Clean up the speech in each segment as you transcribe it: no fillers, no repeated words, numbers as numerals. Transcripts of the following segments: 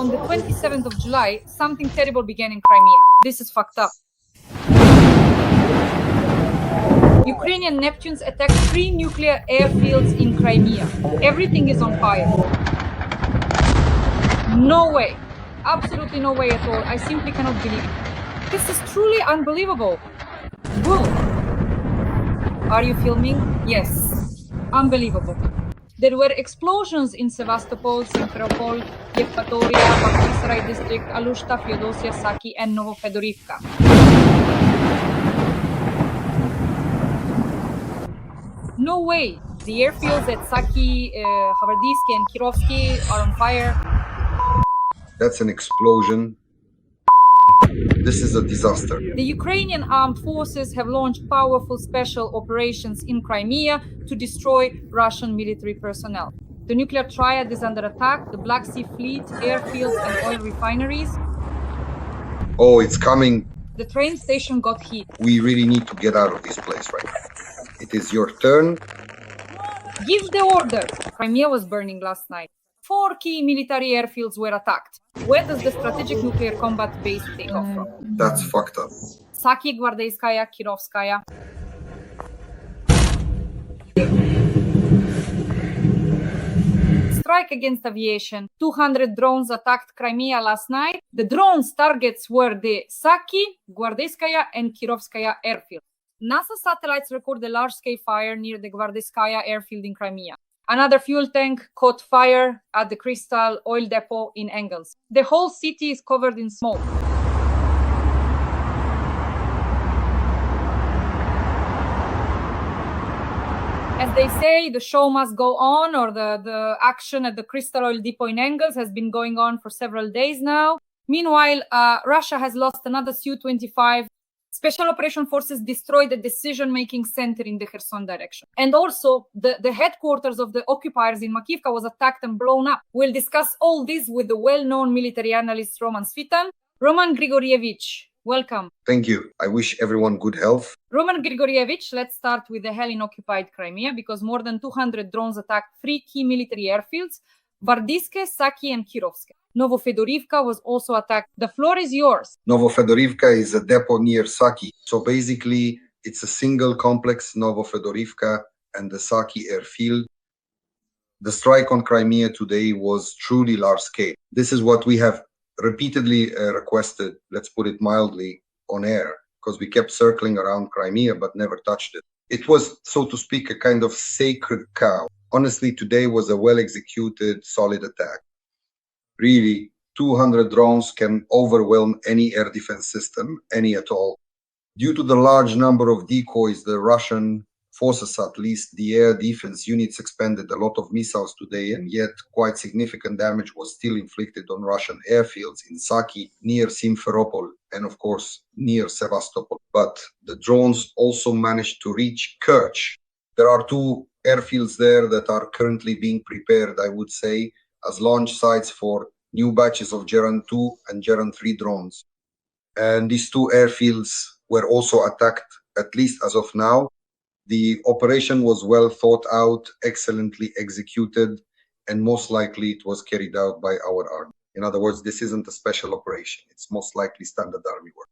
on the 27th of July, something terrible began in Crimea. This is fucked up. Ukrainian Neptunes attacked 3 nuclear airfields in Crimea. Everything is on fire. No way. Absolutely no way at all. I simply cannot believe it. This is truly unbelievable. Boom. Are you filming? Yes. Unbelievable. There were explosions in Sevastopol, Simferopol, Yevpatoria, Bakhchisarai district, Alushta, Feodosia, Saky, and Novofedorivka. No way. The airfields at Saky, Hvardiiske, and Kherson are on fire. That's an explosion. This is a disaster. The Ukrainian armed forces have launched powerful special operations in Crimea to destroy Russian military personnel. The nuclear triad is under attack, the Black Sea Fleet, airfields, and oil refineries. Oh, it's coming. The train station got hit. We really need to get out of this place right now. It is your turn. Give the order. Crimea was burning last night. 4 key military airfields were attacked. Where does the strategic nuclear combat base take off from? That's fucked up. Saky, Hvardiiskaya, Kirovskaya. Strike against aviation. 200 drones attacked Crimea last night. The drones' targets were the Saky, Hvardiiskaya, and Kirovskaya airfields. NASA satellites record a large-scale fire near the Hvardiiskaya airfield in Crimea. Another fuel tank caught fire at the Crystal oil depot in Engels. The whole city is covered in smoke. As they say, the show must go on, or the action at the Crystal oil depot in Engels has been going on for several days now. Meanwhile, Russia has lost another Su-25. Special Operation Forces destroyed the decision-making center in the Kherson direction. And also, the headquarters of the occupiers in Makivka was attacked and blown up. We'll discuss all this with the well-known military analyst Roman Svitan. Roman Grigorievich, welcome. Thank you. I wish everyone good health. Roman Grigorievich, let's start with the hell in occupied Crimea, because more than 200 drones attacked 3 key military airfields, Hvardiiske, Saky, and Kirovsk. Novofedorivka was also attacked. The floor is yours. Novofedorivka is a depot near Saky. So basically, it's a single complex, Novofedorivka and the Saky airfield. The strike on Crimea today was truly large scale. This is what we have repeatedly requested, let's put it mildly, on air, because we kept circling around Crimea but never touched it. It was, so to speak, a kind of sacred cow. Honestly, today was a well-executed, solid attack. Really, 200 drones can overwhelm any air defense system, any at all. Due to the large number of decoys, the Russian forces, at least the air defense units, expended a lot of missiles today, and yet quite significant damage was still inflicted on Russian airfields in Saky, near Simferopol, and of course near Sevastopol. But the drones also managed to reach Kerch. There are 2 airfields there that are currently being prepared, I would say, as launch sites for new batches of Geran 2 and Geran 3 drones. And these 2 airfields were also attacked, at least as of now. The operation was well thought out, excellently executed, and most likely it was carried out by our army. In other words, this isn't a special operation. It's most likely standard army work.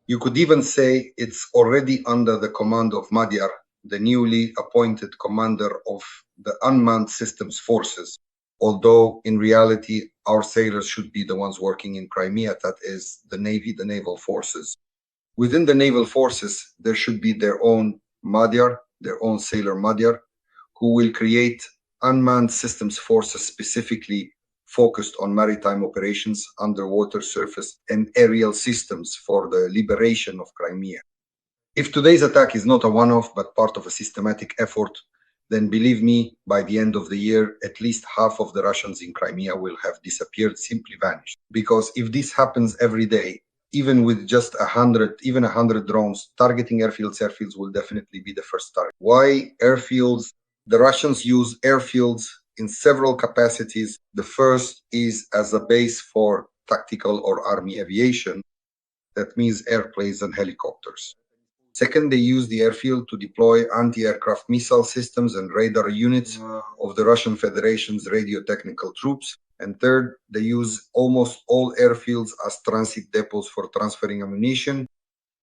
You could even say it's already under the command of Magyar, the newly appointed commander of the Unmanned Systems Forces. Although in reality, our sailors should be the ones working in Crimea, that is the Navy, the naval forces. Within the naval forces, there should be their own Magyar, their own sailor Magyar, who will create unmanned systems forces specifically focused on maritime operations, underwater, surface, and aerial systems for the liberation of Crimea. If today's attack is not a one-off but part of a systematic effort, then believe me, by the end of the year, at least half of the Russians in Crimea will have disappeared, simply vanished. Because if this happens every day, even with just 100, even 100 drones, targeting airfields will definitely be the first target. Why airfields? The Russians use airfields in several capacities. The first is as a base for tactical or army aviation. That means airplanes and helicopters. Second, they use the airfield to deploy anti-aircraft missile systems and radar units of the Russian Federation's radio technical troops. And third, they use almost all airfields as transit depots for transferring ammunition.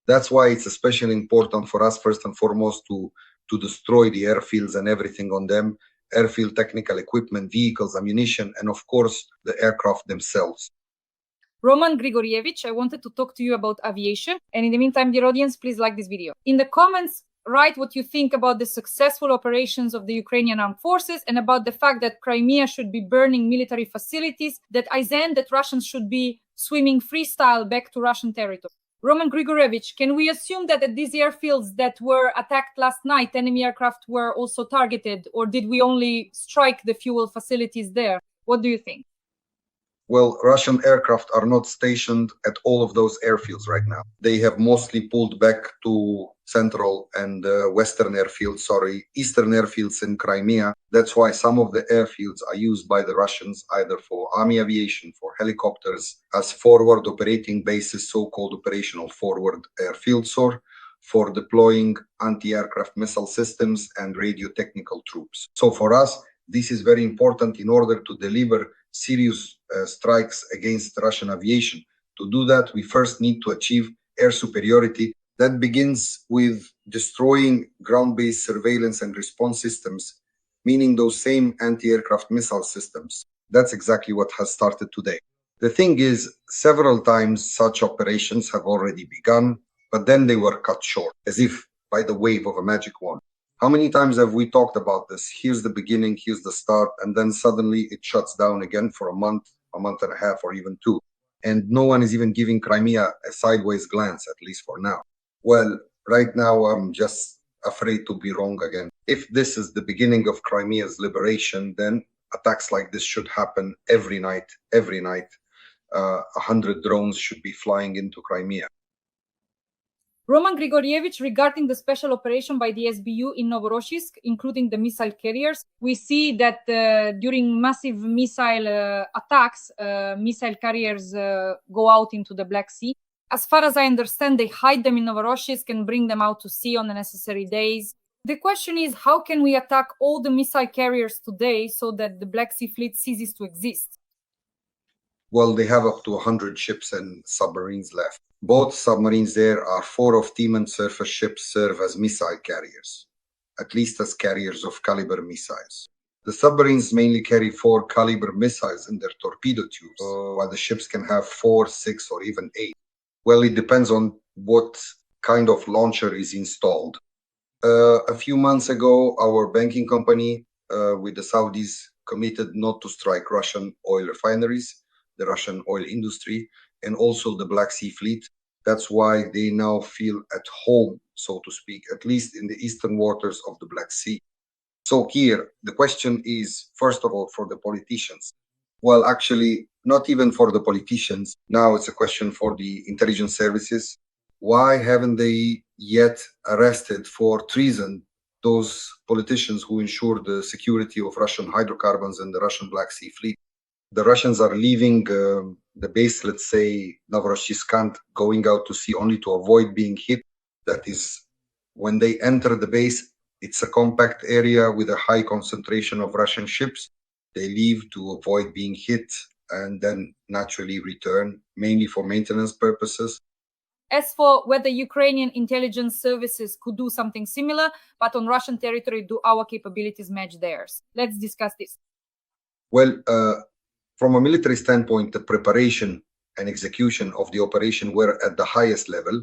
That's why it's especially important for us, first and foremost, to destroy the airfields and everything on them, airfield technical equipment, vehicles, ammunition, and of course, the aircraft themselves. Roman Grigorievich, I wanted to talk to you about aviation. And in the meantime, dear audience, please like this video. In the comments, write what you think about the successful operations of the Ukrainian armed forces and about the fact that Crimea should be burning military facilities, that that Russians should be swimming freestyle back to Russian territory. Roman Grigorievich, can we assume that at these airfields that were attacked last night, enemy aircraft were also targeted, or did we only strike the fuel facilities there? What do you think? Well, Russian aircraft are not stationed at all of those airfields right now. They have mostly pulled back to central and eastern airfields in Crimea. That's why some of the airfields are used by the Russians either for army aviation, for helicopters, as forward operating bases, so-called operational forward airfields, or for deploying anti-aircraft missile systems and radio technical troops. So for us, this is very important in order to deliver serious strikes against Russian aviation. To do that, we first need to achieve air superiority. That begins with destroying ground-based surveillance and response systems, meaning those same anti-aircraft missile systems. That's exactly what has started today. The thing is, several times such operations have already begun, but then they were cut short, as if by the wave of a magic wand. How many times have we talked about this? Here's the beginning, here's the start, and then suddenly it shuts down again for a month and a half, or even two. And no one is even giving Crimea a sideways glance, at least for now. Well, right now I'm just afraid to be wrong again. If this is the beginning of Crimea's liberation, then attacks like this should happen every night. 100 drones should be flying into Crimea. Roman Grigorievich, regarding the special operation by the SBU in Novorossiysk, including the missile carriers, we see that during massive missile attacks, missile carriers go out into the Black Sea. As far as I understand, they hide them in Novorossiysk and bring them out to sea on the necessary days. The question is, how can we attack all the missile carriers today so that the Black Sea fleet ceases to exist? Well, they have up to 100 ships and submarines left. Both submarines there are 4 of team and surface ships serve as missile carriers, at least as carriers of caliber missiles. The submarines mainly carry 4 caliber missiles in their torpedo tubes, while the ships can have 4, 6, or even 8. Well, it depends on what kind of launcher is installed. A few months ago, our banking company with the Saudis committed not to strike Russian oil refineries, the Russian oil industry, and also the Black Sea fleet. That's why they now feel at home, so to speak, at least in the eastern waters of the Black Sea. So here, the question is, first of all, for the politicians. Well, actually, not even for the politicians. Now it's a question for the intelligence services. Why haven't they yet arrested for treason those politicians who ensure the security of Russian hydrocarbons and the Russian Black Sea fleet? The Russians are leaving the base, let's say, Novorossiysk, going out to sea only to avoid being hit. That is, when they enter the base, it's a compact area with a high concentration of Russian ships. They leave to avoid being hit and then naturally return, mainly for maintenance purposes. As for whether Ukrainian intelligence services could do something similar, but on Russian territory, do our capabilities match theirs? Let's discuss this. Well, from a military standpoint, the preparation and execution of the operation were at the highest level.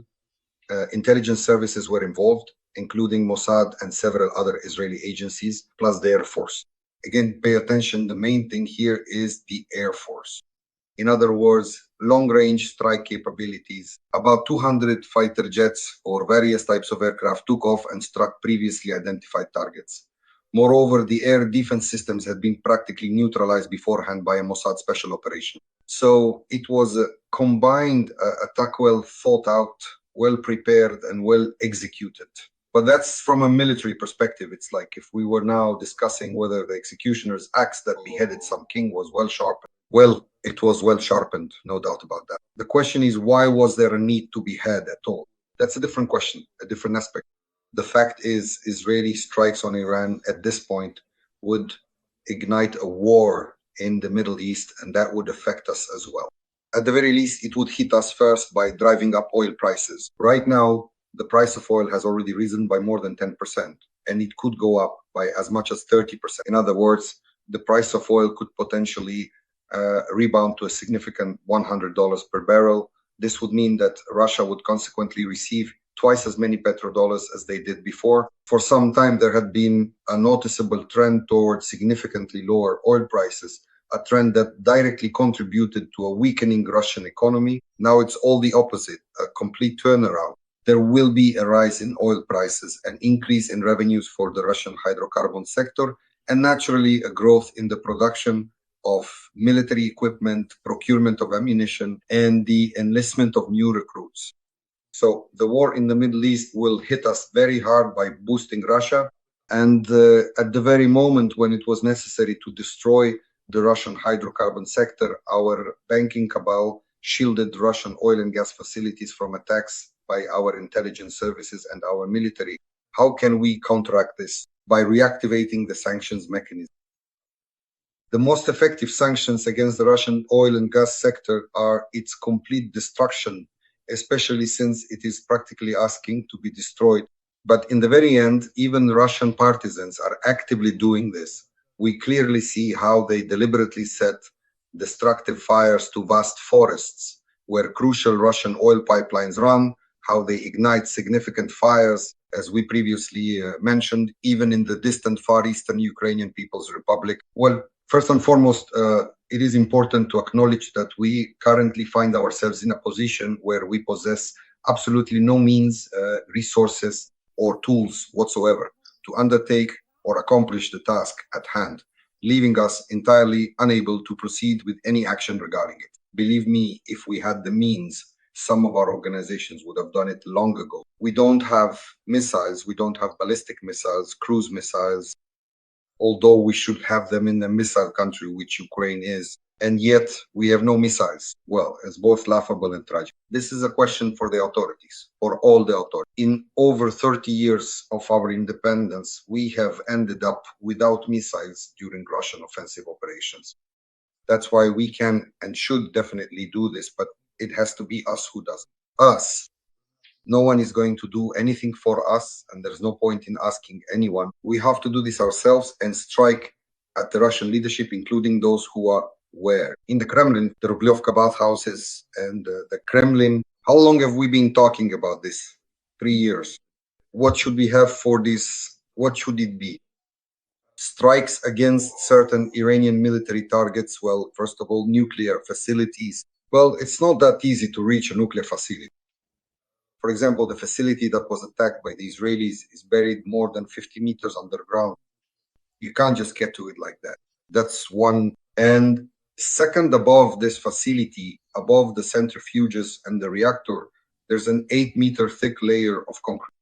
Intelligence services were involved, including Mossad and several other Israeli agencies, plus the Air Force. Again, pay attention, the main thing here is the Air Force. In other words, long-range strike capabilities. About 200 fighter jets or various types of aircraft took off and struck previously identified targets. Moreover, the air defense systems had been practically neutralized beforehand by a Mossad special operation. So it was a combined attack, well thought out, well prepared, and well executed. But that's from a military perspective. It's like if we were now discussing whether the executioner's axe that beheaded some king was well sharpened. Well, it was well sharpened, no doubt about that. The question is, why was there a need to behead at all? That's a different question, a different aspect. The fact is, Israeli strikes on Iran at this point would ignite a war in the Middle East, and that would affect us as well. At the very least, it would hit us first by driving up oil prices. Right now, the price of oil has already risen by more than 10%, and it could go up by as much as 30%. In other words, the price of oil could potentially rebound to a significant $100 per barrel. This would mean that Russia would consequently receive twice as many petrodollars as they did before. For some time, there had been a noticeable trend towards significantly lower oil prices, a trend that directly contributed to a weakening Russian economy. Now it's all the opposite, a complete turnaround. There will be a rise in oil prices, an increase in revenues for the Russian hydrocarbon sector, and naturally a growth in the production of military equipment, procurement of ammunition, and the enlistment of new recruits. So the war in the Middle East will hit us very hard by boosting Russia. And at the very moment when it was necessary to destroy the Russian hydrocarbon sector, our banking cabal shielded Russian oil and gas facilities from attacks by our intelligence services and our military. How can we counteract this? By reactivating the sanctions mechanism. The most effective sanctions against the Russian oil and gas sector are its complete destruction, especially since it is practically asking to be destroyed. But in the very end, even Russian partisans are actively doing this. We clearly see how they deliberately set destructive fires to vast forests where crucial Russian oil pipelines run, how they ignite significant fires, as we previously mentioned, even in the distant Far Eastern Ukrainian People's Republic. Well, first and foremost, it is important to acknowledge that we currently find ourselves in a position where we possess absolutely no means, resources, or tools whatsoever to undertake or accomplish the task at hand, leaving us entirely unable to proceed with any action regarding it. Believe me, if we had the means, some of our organizations would have done it long ago. We don't have missiles, we don't have ballistic missiles, cruise missiles, although we should have them in a missile country, which Ukraine is, and yet we have no missiles. Well, it's both laughable and tragic. This is a question for the authorities, for all the authorities. In over 30 years of our independence, we have ended up without missiles during Russian offensive operations. That's why we can and should definitely do this, but it has to be us who does it. Us. No one is going to do anything for us, and there's no point in asking anyone. We have to do this ourselves and strike at the Russian leadership, including those who are where? In the Kremlin, the Rublyovka bathhouses and the Kremlin. How long have we been talking about this? 3 years. What should we have for this? What should it be? Strikes against certain Iranian military targets. Well, first of all, nuclear facilities. Well, it's not that easy to reach a nuclear facility. For example, the facility that was attacked by the Israelis is buried more than 50 meters underground. You can't just get to it like that. That's one. And second, above this facility, above the centrifuges and the reactor, there's an 8-meter thick layer of concrete.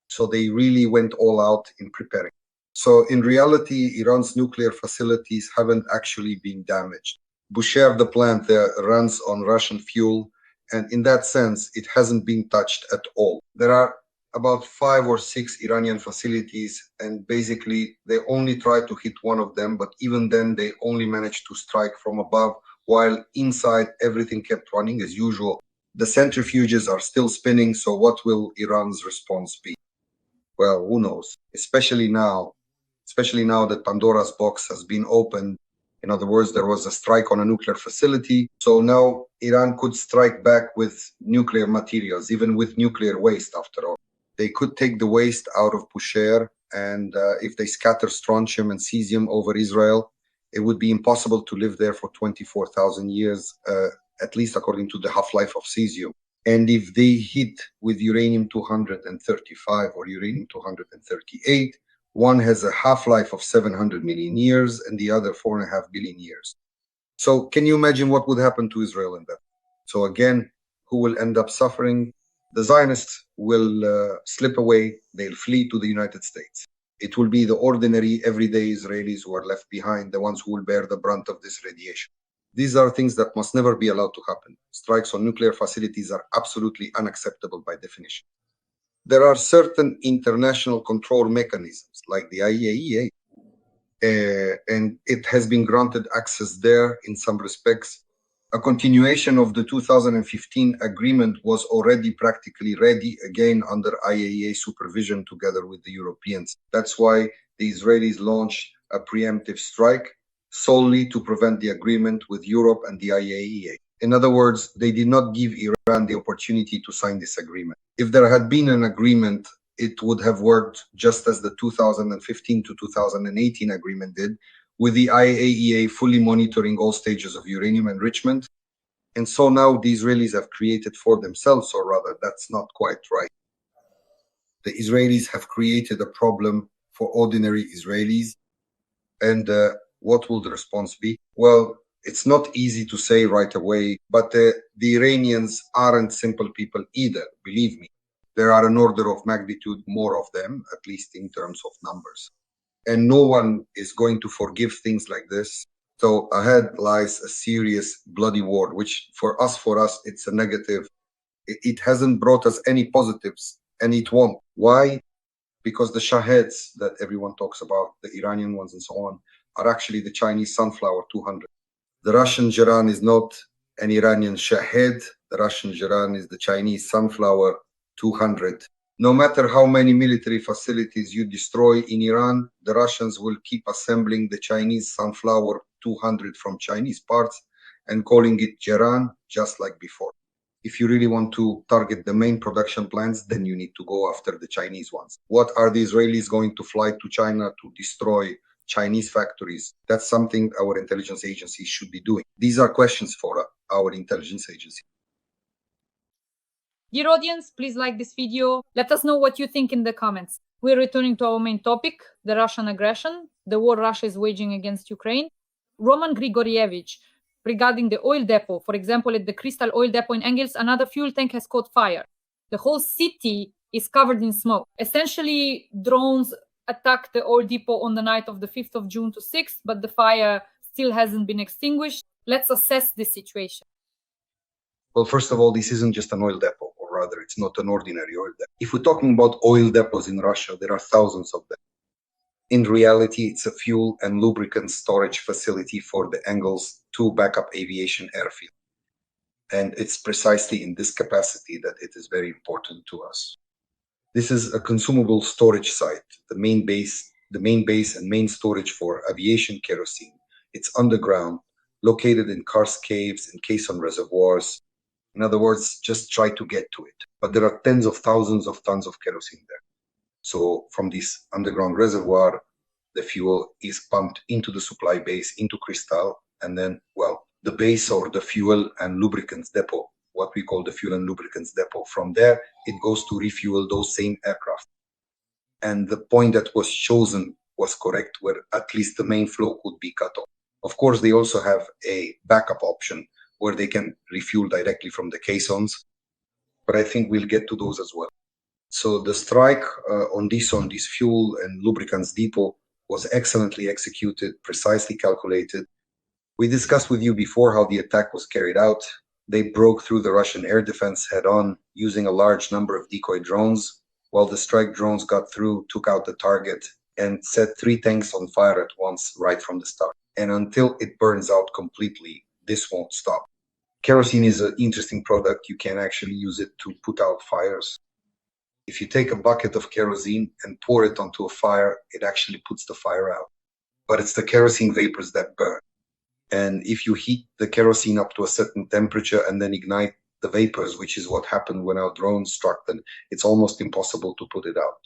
So they really went all out in preparing. So in reality, Iran's nuclear facilities haven't actually been damaged. Bushehr, the plant there, runs on Russian fuel, and in that sense, it hasn't been touched at all. There are about 5 or 6 Iranian facilities, and basically they only try to hit one of them, but even then they only managed to strike from above, while inside everything kept running as usual. The centrifuges are still spinning, so what will Iran's response be? Well, who knows? Especially now that Pandora's box has been opened. In other words, there was a strike on a nuclear facility. So now Iran could strike back with nuclear materials, even with nuclear waste after all. They could take the waste out of Bushehr, and if they scatter strontium and cesium over Israel, it would be impossible to live there for 24,000 years, at least according to the half-life of cesium. And if they hit with uranium-235 or uranium-238, one has a half-life of 700 million years and the other 4.5 billion years. So can you imagine what would happen to Israel in that? So again, who will end up suffering? The Zionists will slip away. They'll flee to the United States. It will be the ordinary, everyday Israelis who are left behind, the ones who will bear the brunt of this radiation. These are things that must never be allowed to happen. Strikes on nuclear facilities are absolutely unacceptable by definition. There are certain international control mechanisms, like the IAEA, and it has been granted access there in some respects. A continuation of the 2015 agreement was already practically ready, again under IAEA supervision together with the Europeans. That's why the Israelis launched a preemptive strike solely to prevent the agreement with Europe and the IAEA. In other words, they did not give Iran the opportunity to sign this agreement. If there had been an agreement, it would have worked just as the 2015 to 2018 agreement did, with the IAEA fully monitoring all stages of uranium enrichment. And so now the Israelis have created for themselves, or rather, that's not quite right. The Israelis have created a problem for ordinary Israelis. And what will the response be? Well, it's not easy to say right away, but the Iranians aren't simple people either, believe me. There are an order of magnitude more of them, at least in terms of numbers. And no one is going to forgive things like this. So ahead lies a serious bloody war, which for us, it's a negative. It hasn't brought us any positives, and it won't. Why? Because the Shaheds that everyone talks about, the Iranian ones and so on, are actually the Chinese Sunflower 200. The Russian Jiran is not an Iranian Shahed. The Russian Jiran is the Chinese Sunflower 200. No matter how many military facilities you destroy in Iran, the Russians will keep assembling the Chinese Sunflower 200 from Chinese parts and calling it Jiran, just like before. If you really want to target the main production plants, then you need to go after the Chinese ones. What are the Israelis going to fly to China to destroy Chinese factories? That's something our intelligence agencies should be doing. These are questions for our intelligence agency. Dear audience, please like this video. Let us know what you think in the comments. We're returning to our main topic, the Russian aggression, the war Russia is waging against Ukraine. Roman Grigorievich, regarding the oil depot, for example, at the Crystal oil depot in Engels, another fuel tank has caught fire. The whole city is covered in smoke. Essentially, drones attacked the oil depot on the night of the 5th of June to 6th, but the fire still hasn't been extinguished. Let's assess this situation. Well, first of all, this isn't just an oil depot, or rather, it's not an ordinary oil depot. If we're talking about oil depots in Russia, there are thousands of them. In reality, it's a fuel and lubricant storage facility for the Engels 2 backup aviation airfield. And it's precisely in this capacity that it is very important to us. This is a consumable storage site, the main base and main storage for aviation kerosene. It's underground, located in karst caves and Kherson reservoirs. In other words, just try to get to it. But there are tens of thousands of tons of kerosene there. So from this underground reservoir, the fuel is pumped into the supply base, into Crystal, and then, well, the base or the fuel and lubricants depot, what we call the fuel and lubricants depot. From there, it goes to refuel those same aircraft. And the point that was chosen was correct, where at least the main flow could be cut off. Of course, they also have a backup option where they can refuel directly from the caissons, but I think we'll get to those as well. So the strike on this fuel and lubricants depot was excellently executed, precisely calculated. We discussed with you before how the attack was carried out. They broke through the Russian air defense head-on using a large number of decoy drones, while the strike drones got through, took out the target, and set 3 tanks on fire at once right from the start. And until it burns out completely, this won't stop. Kerosene is an interesting product. You can actually use it to put out fires. If you take a bucket of kerosene and pour it onto a fire, it actually puts the fire out. But it's the kerosene vapors that burn. And if you heat the kerosene up to a certain temperature and then ignite the vapors, which is what happened when our drone struck them, it's almost impossible to put it out.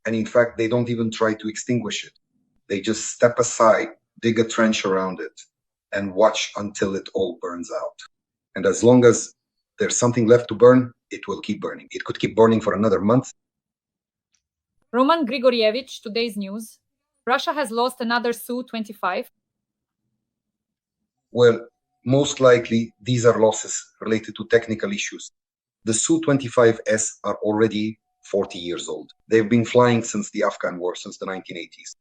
And in fact, they don't even try to extinguish it. They just step aside, dig a trench around it, and watch until it all burns out. And as long as there's something left to burn, it will keep burning. It could keep burning for another month. Roman Grigorievich, today's news. Russia has lost another Su-25. Well, most likely, these are losses related to technical issues. The Su-25S are already 40 years old. They've been flying since the Afghan war, since the 1980s.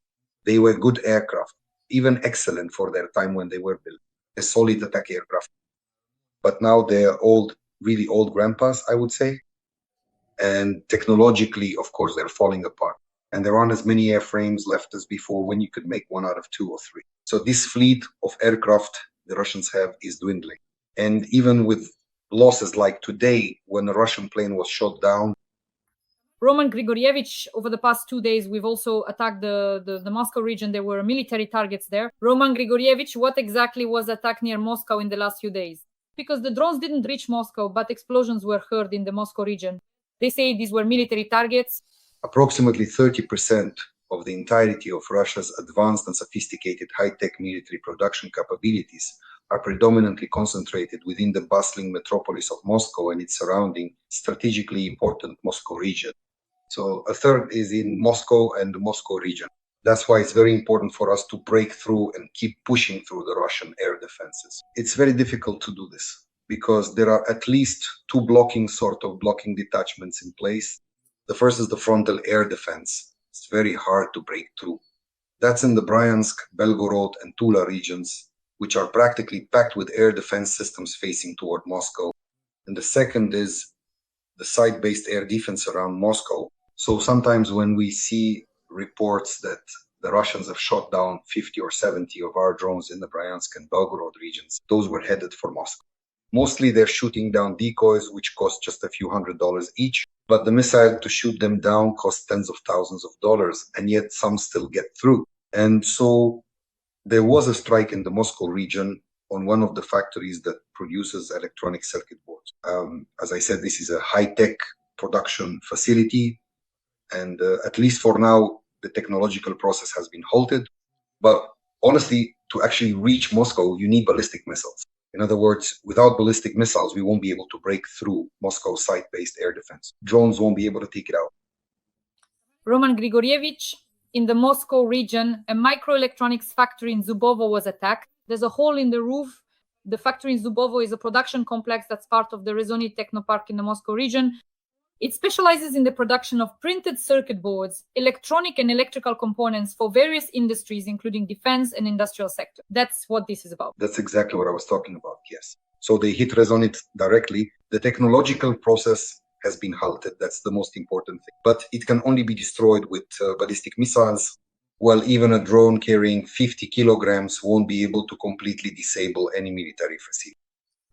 They were good aircraft, even excellent for their time when they were built, a solid attack aircraft. But now they're old, really old grandpas, I would say. And technologically, of course, they're falling apart. and there aren't as many airframes left as before when you could make one out of 2 or 3. So this fleet of aircraft the Russians have is dwindling. And even with losses like today, when a Russian plane was shot down. Roman Grigorievich, over the past 2 days, we've also attacked the Moscow region. There were military targets there. Roman Grigorievich, what exactly was attacked near Moscow in the last few days? Because the drones didn't reach Moscow, but explosions were heard in the Moscow region. They say these were military targets. Approximately 30% of the entirety of Russia's advanced and sophisticated high-tech military production capabilities are predominantly concentrated within the bustling metropolis of Moscow and its surrounding strategically important Moscow region. So a third is in Moscow and the Moscow region. That's why it's very important for us to break through and keep pushing through the Russian air defenses. It's very difficult to do this because there are at least two blocking detachments in place. The first is the frontal air defense. It's very hard to break through. That's in the Bryansk, Belgorod, and Tula regions, which are practically packed with air defense systems facing toward Moscow. And the second is the site-based air defense around Moscow. So sometimes when we see reports that the Russians have shot down 50 or 70 of our drones in the Bryansk and Belgorod regions, those were headed for Moscow. Mostly they're shooting down decoys, which cost just a few $100s each, but the missile to shoot them down costs tens of thousands of dollars, and yet some still get through. And so there was a strike in the Moscow region on one of the factories that produces electronic circuit boards. As I said, this is a high-tech production facility, and at least for now, the technological process has been halted. But honestly, to actually reach Moscow, you need ballistic missiles. In other words, without ballistic missiles, we won't be able to break through Moscow's site-based air defense. Drones won't be able to take it out. Roman Grigorievich, in the Moscow region, a microelectronics factory in Zubovo was attacked. There's a hole in the roof. The factory in Zubovo is a production complex that's part of the Rezoni Technopark in the Moscow region. It specializes in the production of printed circuit boards, electronic and electrical components for various industries, including defense and industrial sector. That's what this is about. That's exactly what I was talking about, yes. So they hit Rezonit directly. The technological process has been halted. That's the most important thing. But it can only be destroyed with ballistic missiles. Well, even a drone carrying 50 kilograms won't be able to completely disable any military facility.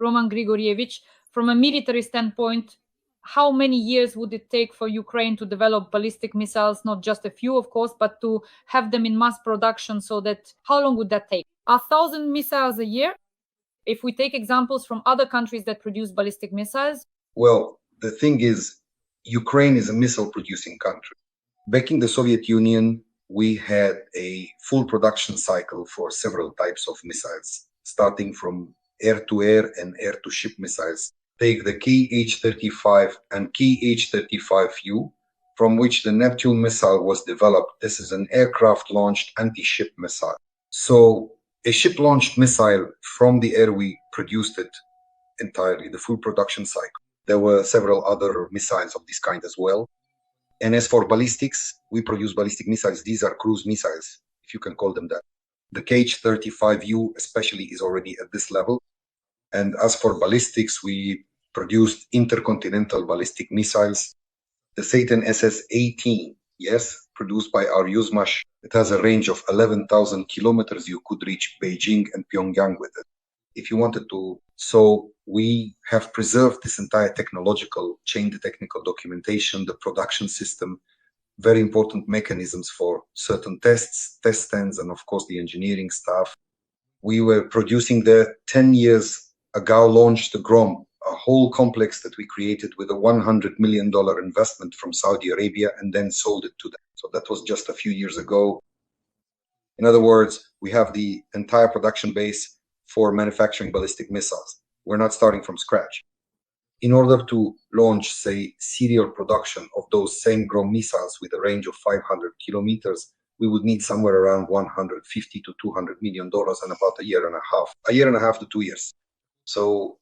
Roman Grigorievich, from a military standpoint, how many years would it take for Ukraine to develop ballistic missiles, not just a few, of course, but to have them in mass production? So that, how long would that take? 1,000 missiles a year? If we take examples from other countries that produce ballistic missiles? Well, the thing is, Ukraine is a missile-producing country. Back in the Soviet Union, we had a full production cycle for several types of missiles, starting from air-to-air and air-to-ship missiles. Take the Kh-35 and Kh-35U, from which the Neptune missile was developed. This is an aircraft-launched anti-ship missile. So a ship-launched missile from the air, we produced it entirely, the full production cycle. There were several other missiles of this kind as well. And as for ballistics, we produce ballistic missiles. These are cruise missiles, if you can call them that. The Kh-35U especially is already at this level. And as for ballistics, we produced intercontinental ballistic missiles. The Satan SS-18, yes, produced by our Yuzhmash. It has a range of 11,000 kilometers. You could reach Beijing and Pyongyang with it, if you wanted to. So we have preserved this entire technological chain, the technical documentation, the production system, very important mechanisms for certain tests, test stands, and of course the engineering staff. We were producing there 10 years ago, launched the Grom, a whole complex that we created with a $100 million investment from Saudi Arabia and then sold it to them. So that was just a few years ago. In other words, we have the entire production base for manufacturing ballistic missiles. We're not starting from scratch. In order to launch, say, serial production of those same Grom missiles with a range of 500 kilometers, we would need somewhere around $150 to $200 million and about a year and a half to 2 years. So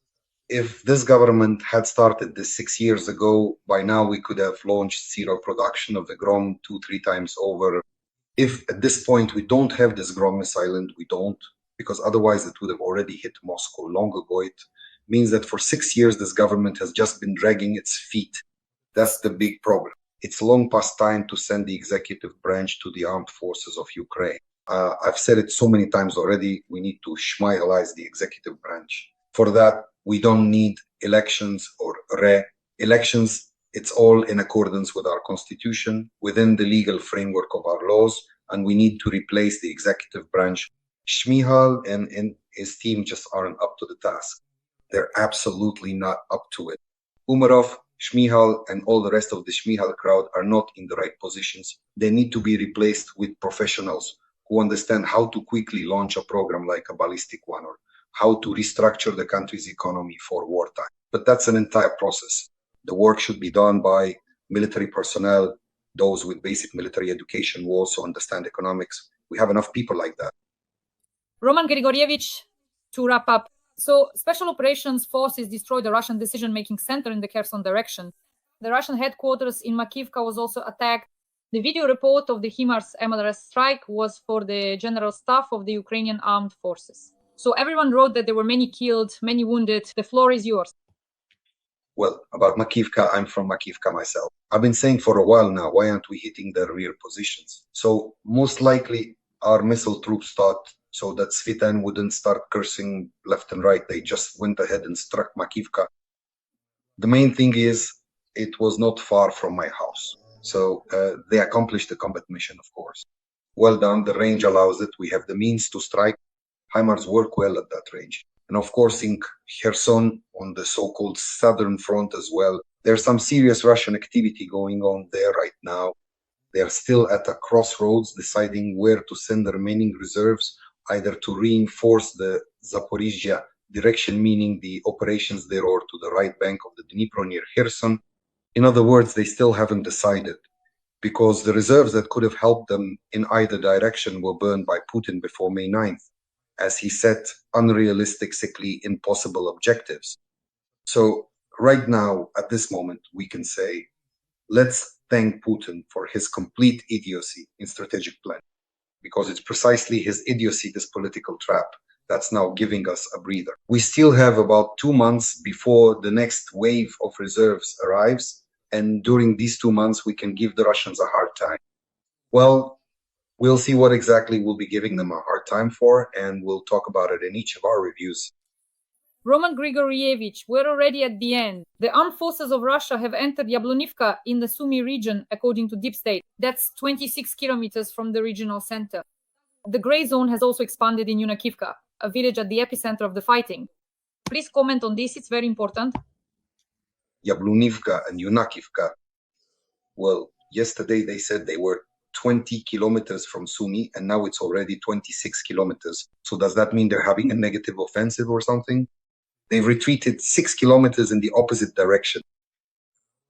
if this government had started this 6 years ago, by now we could have launched serial production of the Grom 2-3 times over. If at this point we don't have this Grom missile, and we don't, because otherwise it would have already hit Moscow long ago, it means that for 6 years this government has just been dragging its feet. That's the big problem. it's long past time to send the executive branch to the armed forces of Ukraine. I've said it so many times already, we need to neutralize the executive branch. For that, we don't need elections or re-elections. It's all in accordance with our constitution, within the legal framework of our laws, and we need to replace the executive branch. Shmihal and his team just aren't up to the task. They're absolutely not up to it. Umarov, Shmihal, and all the rest of the Shmihal crowd are not in the right positions. They need to be replaced with professionals who understand how to quickly launch a program like a ballistic one, or how to restructure the country's economy for wartime. But that's an entire process. The work should be done by military personnel, those with basic military education who also understand economics. We have enough people like that. Roman Grigorievich, to wrap up. So, Special Operations Forces destroyed the Russian decision-making center in the Kherson direction. The Russian headquarters in Makivka was also attacked. The video report of the HIMARS MLRS strike was for the General Staff of the Ukrainian Armed Forces. So everyone wrote that there were many killed, many wounded. The floor is yours. Well, about Makivka, I'm from Makivka myself. I've been saying for a while now, why aren't we hitting their rear positions? So most likely our missile troops thought so that Svitan wouldn't start cursing left and right. They just went ahead and struck Makivka. The main thing is, it was not far from my house. So they accomplished the combat mission, of course. Well done, the range allows it. We have the means to strike. HIMARS work well at that range. And of course, in Kherson, on the so-called southern front as well, there's some serious Russian activity going on there right now. They are still at a crossroads, deciding where to send the remaining reserves, either to reinforce the Zaporizhia direction, meaning the operations there, or to the right bank of the Dnipro near Kherson. In other words, they still haven't decided, because the reserves that could have helped them in either direction were burned by Putin before May 9th, as he set unrealistic, sickly, impossible objectives. So right now, at this moment, we can say, let's thank Putin for his complete idiocy in strategic planning, because it's precisely his idiocy, this political trap, that's now giving us a breather. We still have about 2 months before the next wave of reserves arrives, and during these 2 months, we can give the Russians a hard time. Well, we'll see what exactly we'll be giving them a hard time for, and we'll talk about it in each of our reviews. Roman Grigorievich, we're already at the end. The armed forces of Russia have entered Yablonivka in the Sumy region, according to Deep State. That's 26 kilometers from the regional center. The gray zone has also expanded in Yunakivka, a village at the epicenter of the fighting. Please comment on this, it's very important. Yablonivka and Yunakivka, well, yesterday they said they were 20 kilometers from Sumy, and now it's already 26 kilometers. So does that mean they're having a negative offensive or something? They've retreated 6 kilometers in the opposite direction.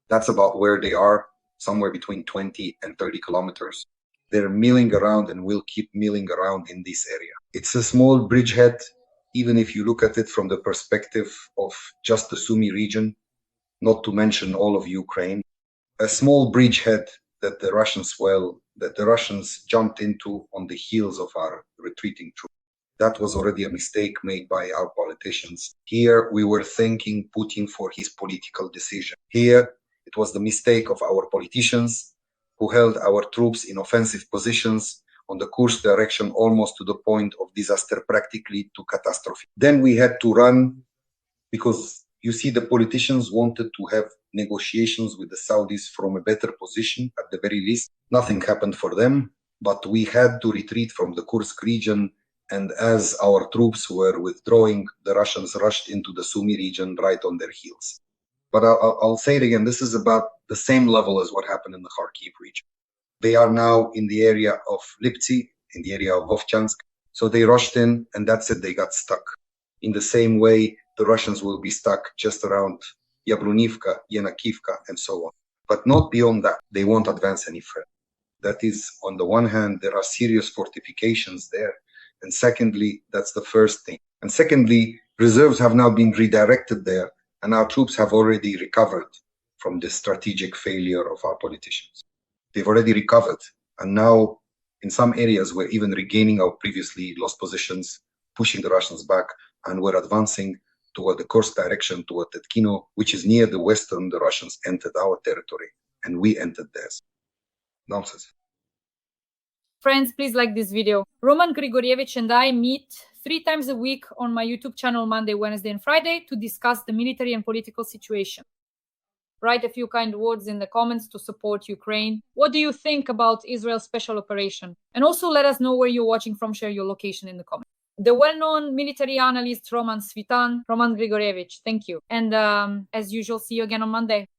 That's about where they are, somewhere between 20 and 30 kilometers. They're milling around and will keep milling around in this area. It's a small bridgehead, even if you look at it from the perspective of just the Sumy region, not to mention all of Ukraine. A small bridgehead that the Russians jumped into on the heels of our retreating troops. That was already a mistake made by our politicians. Here, we were thanking Putin for his political decision. Here, it was the mistake of our politicians who held our troops in offensive positions on the course direction almost to the point of disaster, practically to catastrophe. Then we had to run because, you see, the politicians wanted to have negotiations with the Saudis from a better position, at the very least. Nothing happened for them, but we had to retreat from the Kursk region. And as our troops were withdrawing, the Russians rushed into the Sumy region right on their heels. But I'll say it again, this is about the same level as what happened in the Kharkiv region. They are now in the area of Liptsi, in the area of Vovchansk. So they rushed in, and that's it, they got stuck. In the same way, the Russians will be stuck just around Yablonivka, Yanakivka, and so on. But not beyond that. They won't advance any further. That is, on the one hand, there are serious fortifications there. And secondly, that's the first thing. And secondly, reserves have now been redirected there, and our troops have already recovered from this strategic failure of our politicians. They've already recovered. And now, in some areas, we're even regaining our previously lost positions, pushing the Russians back, and we're advancing toward the Kursk direction, toward Tetkino, which is near the western the Russians entered our territory. and we entered theirs. Nonsense. Friends, please like this video. Roman Grigorievich and I meet 3 times a week on my YouTube channel Monday, Wednesday, and Friday to discuss the military and political situation. Write a few kind words in the comments to support Ukraine. What do you think about Israel's special operation? And also let us know where you're watching from. Share your location in the comments. The well-known military analyst Roman Svitan, Roman Grigorievich, thank you. And as usual, see you again on Monday.